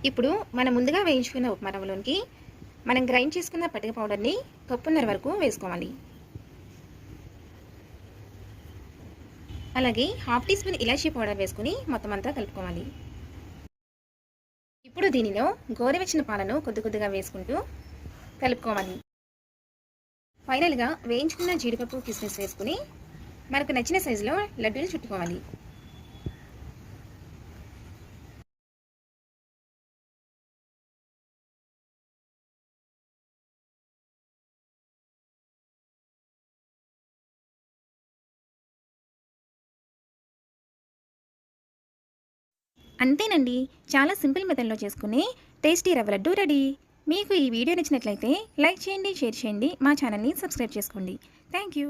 ఇప్పుడు మనం ముందుగా వేయించుకున్న ఉప్మా రవ్వలోనికి మనం గ్రైండ్ చేసుకున్న పటిక పౌడర్ని కప్పున్నర వరకు వేసుకోవాలి. అలాగే హాఫ్ టీ స్పూన్ ఇలాచీ పౌడర్ వేసుకుని మొత్తం అంతా కలుపుకోవాలి. ఇప్పుడు దీనిలో గోరువెచ్చని పాలను కొద్ది కొద్దిగా వేసుకుంటూ కలుపుకోవాలి. ఫైనల్గా వేయించుకున్న జీడిపప్పు కిస్మిస్ వేసుకుని మనకు నచ్చిన సైజులో లడ్డూలు చుట్టుకోవాలి. అంతేనండి, చాలా సింపుల్ మెథడ్లో చేసుకునే టేస్టీ రవ్వ లడ్డు రెడీ. మీకు ఈ వీడియో నచ్చినట్లయితే లైక్ చేయండి, షేర్ చేయండి, మా ఛానల్ని సబ్స్క్రైబ్ చేసుకోండి. Thank you.